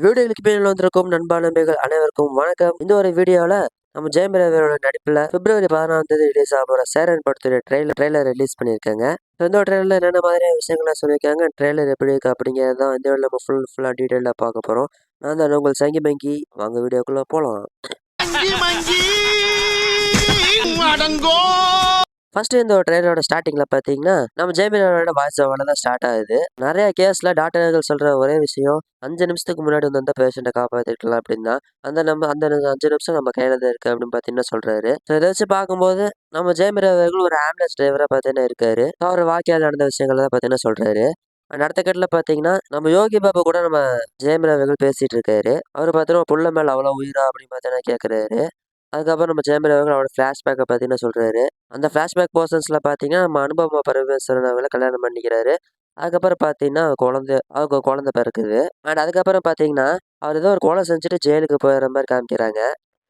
வீடியோகளுக்கு பின்னால் வந்திருக்கும் நண்பா நண்பிகள் அனைவருக்கும் வணக்கம். இந்த ஒரு வீடியோவில் நம்ம ஜெயம் ரவியோட நடிப்பில் பிப்ரவரி 16ஆம் தேதி ரிலீஸ் ஆக போகிற சேரன் படத்துடைய ட்ரெய்லர் ரிலீஸ் பண்ணியிருக்காங்க. இந்த ட்ரெயிலரில் என்னென்ன மாதிரியான விஷயங்கள்லாம் சொல்லியிருக்காங்க, ட்ரெய்லர் எப்படி இருக்கு அப்படிங்கிறது தான் இந்த வீடியோவில் நம்ம ஃபுல்லாக டீட்டெயிலாக பார்க்க போகிறோம். நான் தான் உங்கள் சங்கி மங்கி. வாங்க வீடியோக்குள்ளே போகலாம். ஃபர்ஸ்ட் இந்த ட்ரெயிலரோட ஸ்டார்டிங்ல பாத்தீங்கன்னா நம்ம ஜெயமீனோட வாய்ஸ் ஓவர்ல தான் ஸ்டார்ட் ஆகுது. நிறைய கேஸ்ல டாக்டர்கள் சொல்ற ஒரே விஷயம் 5 நிமிஷத்துக்கு முன்னாடி வந்து அந்த பேஷண்ட்டை காப்பாத்திருக்கலாம் அப்படின்னா அந்த 5 நிமிஷம் நம்ம கையில தான் இருக்கு அப்படின்னு பாத்தீங்கன்னா சொல்றாரு. இதை வச்சு பார்க்கும்போது நம்ம ஜெயமீன் அவர்கள் ஒரு ஆம்புலன்ஸ் டிரைவரா பாத்தீங்கன்னா இருக்காரு. அவர் வாழ்க்கையில் நடந்த விஷயங்கள் தான் பாத்தீங்கன்னா சொல்றாரு. அடுத்த கட்டில பாத்தீங்கன்னா நம்ம யோகி பாபு கூட நம்ம ஜெயமீன் அவர்கள் பேசிட்டு இருக்காரு. அவர் பாத்தீங்கன்னா புள்ள மேல அவ்வளவு உயிரா அப்படின்னு பாத்தீங்கன்னா கேட்கறாரு. அதுக்கப்புறம் நம்ம ஜெயம் ரவி அவரோட ஃப்ளாஷ்பேக்கை பார்த்தீங்கன்னா சொல்றாரு. அந்த ஃப்ளாஷ்பேக் போர்ஷன்ஸ்ல பார்த்தீங்கன்னா நம்ம அனுபவ பரமேஸ்வரன் அவங்கள கல்யாணம் பண்ணிக்கிறாரு. அதுக்கப்புறம் பார்த்தீங்கன்னா அவருக்கு குழந்தை பிறக்குது. அதுக்கப்புறம் பார்த்தீங்கன்னா அவர் ஏதோ ஒரு கொலை செஞ்சுட்டு ஜெயிலுக்கு போயிடுற மாதிரி காமிக்கிறாங்க.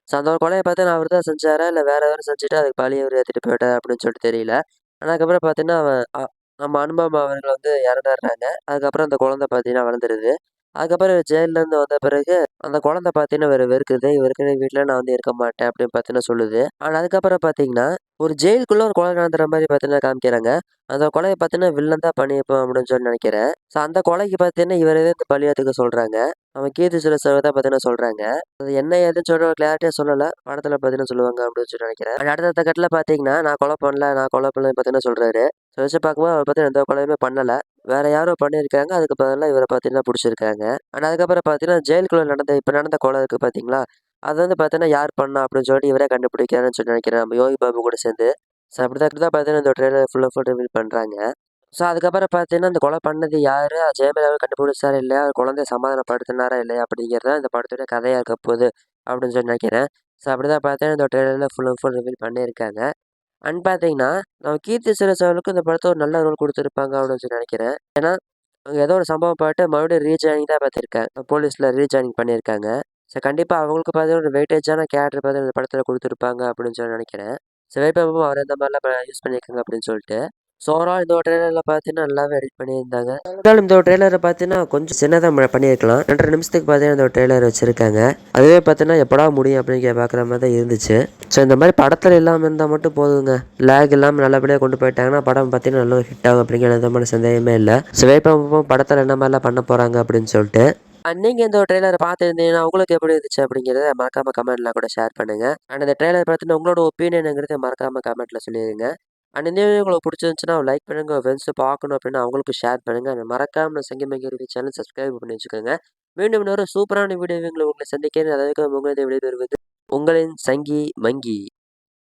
ஸோ அந்த ஒரு கொலையை பார்த்தீங்கன்னா அவர் தான் செஞ்சாரா இல்லை வேற யாரும் செஞ்சுட்டு அதுக்கு பழிய அவர் ஏற்றிட்டு போயிட்டார் அப்படின்னு சொல்லிட்டு தெரியல. அதுக்கப்புறம் பார்த்தீங்கன்னா நம்ம அனுபவம் அவர்கள் வந்து இறந்துடுறாங்க. அதுக்கப்புறம் அந்த குழந்தை பார்த்தீங்கன்னா வளர்ந்துருது. அதுக்கப்புறம் ஜெயிலேருந்து வந்த பிறகு அந்த குழந்தை பார்த்தீங்கன்னா வெறுக்குது. இவருக்கு வீட்டில் நான் வந்து இருக்க மாட்டேன் அப்படின்னு பார்த்தீங்கன்னா சொல்லுது. ஆனால் அதுக்கப்புறம் பார்த்தீங்கன்னா ஒரு ஜெயிலுக்குள்ள ஒரு கொலை நடந்துற மாதிரி பார்த்தீங்கன்னா காமிக்கிறாங்க. அந்த கொலையை பார்த்தீங்கன்னா வில்லன் தான் பண்ணியிருப்போம் அப்படின்னு சொல்லி நினைக்கிறேன். ஸோ அந்த கொலைக்கு பார்த்தீங்கன்னா இவரே இந்த பழியாத்துக்கு சொல்றாங்க. நம்ம கீர்த்தி சுரேஷ் தான் பார்த்தீங்கன்னா சொல்றாங்க. அது என்ன ஏதுன்னு சொல்ற கிளாரிட்டியா சொல்லல. படத்துல பார்த்தீங்கன்னா சொல்லுவாங்க அப்படின்னு சொல்லி நினைக்கிறேன். அடுத்த கட்டத்தில் பார்த்தீங்கன்னா நான் கொலை பண்ணலன்னு பார்த்தீங்கன்னா சொல்றாரு. ஸோ வச்சு பார்க்கும்போது அவர் பார்த்தீங்கன்னா எந்த கொலையுமே பண்ணல. வேற யாரோ பண்ணியிருக்காங்க. அதுக்கு பதிலா இவர பார்த்தீங்கன்னா புடிச்சிருக்காங்க. அதுக்கப்புறம் பார்த்தீங்கன்னா, ஜெயிலுக்குள்ள இப்ப நடந்த கொலை இருக்கு பார்த்தீங்களா? அது வந்து பார்த்தீங்கன்னா, யார் பண்ணா அப்படின்னு சொல்லிட்டு இவரே கண்டுபிடிக்கிறாருன்னு சொல்லி நினைக்கிறேன். நம்ம யோகி பாபு கூட சேர்ந்து. ஸோ அப்படிதான் பார்த்தீங்கன்னா, இந்த ட்ரெய்லர் ஃபுல் ரிவீல் பண்றாங்க. ஸோ அதுக்கப்புறம் பார்த்தீங்கன்னா, இந்த கொலை பண்ணது யாரு? ஜெயலலிதாவை கண்டுபிடிச்சாரா இல்லையா? குழந்தைய சமாதானப்படுத்தினாரா இல்லையா? அப்படிங்கிறது தான் இந்த படத்தோட கதையா இருக்க போகுது அப்படின்னு சொல்லி நினைக்கிறேன். ஸோ அப்படிதான் பார்த்தீங்கன்னா, இந்த ட்ரெய்லர்ல ஃபுல் ரிவீல் பண்ணியிருக்காங்க. பார்த்தீங்கன்னா, நம்ம கீர்த்தி சுரேஷ் அவர்களுக்கு இந்த படத்துல ஒரு நல்ல ரோல் குடுத்துருப்பாங்க அப்படின்னு சொல்லி நினைக்கிறேன். ஏன்னா, அங்க ஏதோ ஒரு சம்பவம் பாட்டு மறுபடியும் ரீஜாயினிங் தான் பார்த்துருக்கேன். போலீஸ்ல ரீஜாயினிங் பண்ணியிருக்காங்க. ஸோ கண்டிப்பா அவங்களுக்கு பார்த்தீங்கன்னா, ஒரு வெயிட்டேஜான கேரக்டர் பார்த்தீங்கன்னா இந்த படத்துல குடுத்துருப்பாங்க அப்படின்னு சொல்லி நினைக்கிறேன். சிவபாபுவும் அவர் இந்த மாதிரிலாம் யூஸ் பண்ணியிருக்காங்க அப்படின்னு சொல்லிட்டு. ஸோ ஓவரால் இந்த ஒரு ட்ரெய்லர்ல பார்த்தீங்கன்னா, நல்லாவே எடிட் பண்ணியிருந்தாங்க. இருந்தாலும் இந்த ஒரு ட்ரெய்லரை பார்த்தீங்கன்னா, கொஞ்சம் சின்னதா பண்ணியிருக்கலாம். 2 நிமிஷத்துக்கு பார்த்தீங்கன்னா இந்த ஒரு ட்ரெய்லர் வச்சிருக்காங்க. அதுவே பார்த்தீங்கன்னா எப்படா முடியும் அப்படின்னு பார்க்குற மாதிரி தான் இருந்துச்சு. ஸோ இந்த மாதிரி படத்தில் இல்லாமல் இருந்தால் மட்டும் போதுங்க. லேக் இல்லாமல் நல்லபடியாக கொண்டு போயிட்டாங்கன்னா படம் பார்த்தீங்கன்னா நல்ல ஹிட் ஆகும் அப்படிங்கிற எந்த மாதிரி சந்தேகமே இல்லை. சிவபாபுவும் படத்தில் என்ன மாதிரிலாம் பண்ண போகிறாங்க அப்படின்னு சொல்லிட்டு. நீங்க இந்த ட்ரெய்லரை பார்த்துருந்தீங்கன்னா உங்களுக்கு எப்படி இருந்துச்சு அப்படிங்கிறத மறக்காம கமெண்ட்ல கூட ஷேர் பண்ணுங்க. இந்த ட்ரெய்லர் பார்த்துட்டு உங்களோட ஒப்பீனியனுங்கிறத மறக்காம கமெண்ட்ல சொல்லிடுங்க. இந்த வீடியோ உங்களுக்கு பிடிச்சிருந்துச்சுன்னா லைக் பண்ணுங்க. உங்கள் ஃப்ரெண்ட்ஸ் பார்க்கணும் அப்படின்னா அவங்களுக்கு ஷேர் பண்ணுங்க. மறக்காம சங்கி ரிவ்யூ சேனல் சப்ஸ்கிரைப் பண்ணி வச்சுக்கோங்க. மீண்டும் இன்னொரு சூப்பரான வீடியோ உங்களை சந்திக்கிறேன். அதாவது உங்களது விடைபெறுவது உங்களின் சங்கி மங்கி.